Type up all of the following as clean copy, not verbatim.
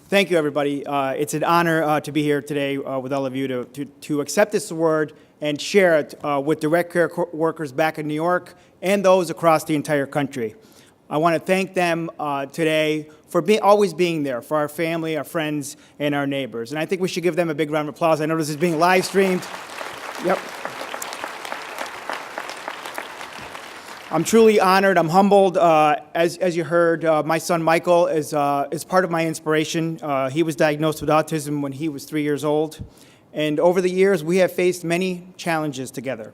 Thank you, everybody. It's an honor to be here today with all of you to accept this award and share it with direct care workers back in New York and those across the entire country. I want to thank them today for always being there for our family, our friends, and our neighbors. And I think we should give them a big round of applause. I know this is being live streamed. Yep. I'm truly honored. I'm humbled. As you heard, my son Michael is part of my inspiration. He was diagnosed with autism when he was 3 years old. And over the years, we have faced many challenges together.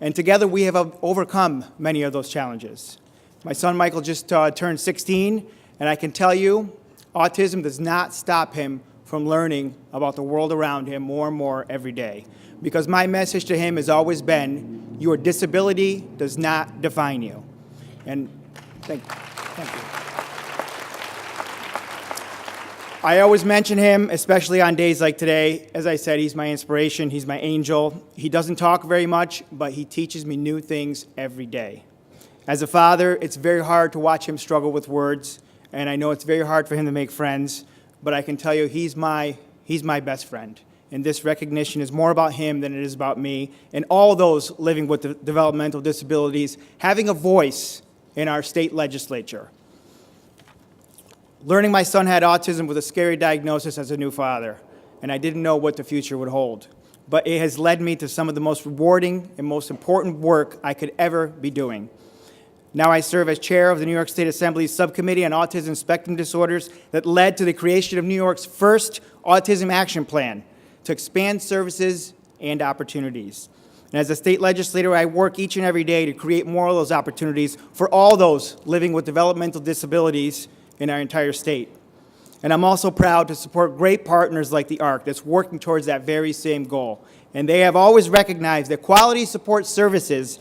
And together, we have overcome many of those challenges. My son Michael just turned 16, and I can tell you, autism does not stop him from learning about the world around him more and more every day. Because my message to him has always been, your disability does not define you. And thank you. I always mention him, especially on days like today. As I said, he's my inspiration, he's my angel. He doesn't talk very much, but he teaches me new things every day. As a father, it's very hard to watch him struggle with words, and I know it's very hard for him to make friends, but I can tell you he's my best friend. And this recognition is more about him than it is about me, and all those living with developmental disabilities having a voice in our state legislature. Learning my son had autism was a scary diagnosis as a new father, and I didn't know what the future would hold. But it has led me to some of the most rewarding and most important work I could ever be doing. Now I serve as chair of the New York State Assembly's Subcommittee on Autism Spectrum Disorders that led to the creation of New York's first Autism Action Plan to expand services and opportunities. And as a state legislator, I work each and every day to create more of those opportunities for all those living with developmental disabilities in our entire state. And I'm also proud to support great partners like the ARC that's working towards that very same goal. And they have always recognized that quality support services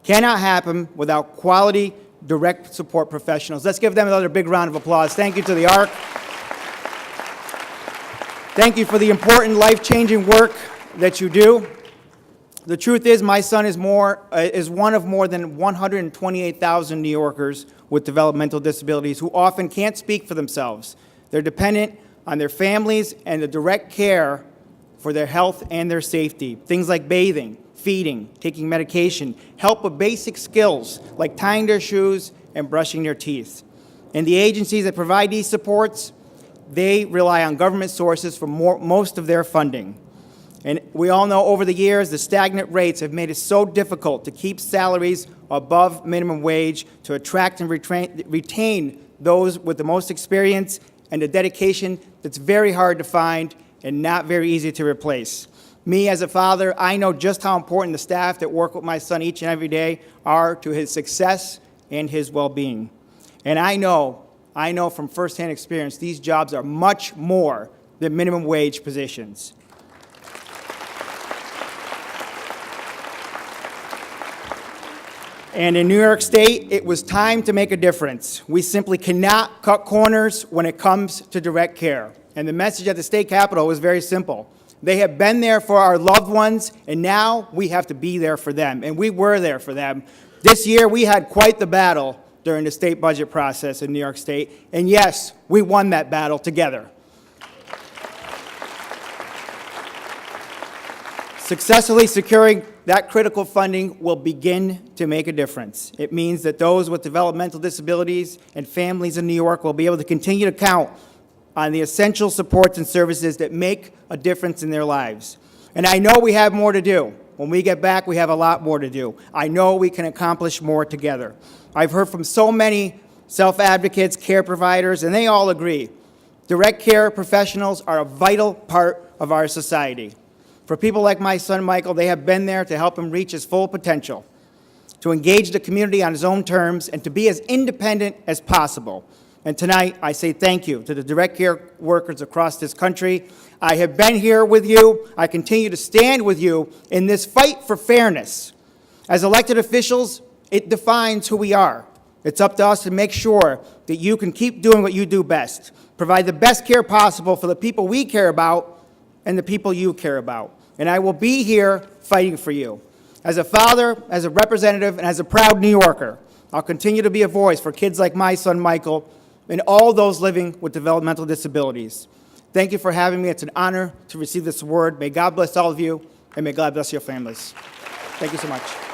cannot happen without quality direct support professionals. Let's give them another big round of applause. Thank you to the ARC. Thank you for the important life-changing work that you do. The truth is, my son is one of more than 128,000 New Yorkers with developmental disabilities who often can't speak for themselves. They're dependent on their families and the direct care for their health and their safety. Things like bathing, feeding, taking medication, help with basic skills like tying their shoes and brushing their teeth. And the agencies that provide these supports, they rely on government sources for most of their funding. And we all know over the years, the stagnant rates have made it so difficult to keep salaries above minimum wage, to attract and retain those with the most experience and the dedication that's very hard to find and not very easy to replace. Me as a father, I know just how important the staff that work with my son each and every day are to his success and his well-being. And I know from firsthand experience, these jobs are much more than minimum wage positions. And in New York State, it was time to make a difference. We simply cannot cut corners when it comes to direct care. And the message at the state capitol was very simple. They have been there for our loved ones, and now we have to be there for them. And we were there for them. This year, we had quite the battle during the state budget process in New York State. And yes, we won that battle together. Successfully securing that critical funding will begin to make a difference. It means that those with developmental disabilities and families in New York will be able to continue to count on the essential supports and services that make a difference in their lives. And I know we have more to do. When we get back, we have a lot more to do. I know we can accomplish more together. I've heard from so many self-advocates, care providers, and they all agree. Direct care professionals are a vital part of our society. For people like my son, Michael, they have been there to help him reach his full potential, to engage the community on his own terms, and to be as independent as possible. And tonight, I say thank you to the direct care workers across this country. I have been here with you. I continue to stand with you in this fight for fairness. As elected officials, it defines who we are. It's up to us to make sure that you can keep doing what you do best, provide the best care possible for the people we care about and the people you care about. And I will be here fighting for you. As a father, as a representative, and as a proud New Yorker, I'll continue to be a voice for kids like my son, Michael, and all those living with developmental disabilities. Thank you for having me. It's an honor to receive this award. May God bless all of you, and may God bless your families. Thank you so much.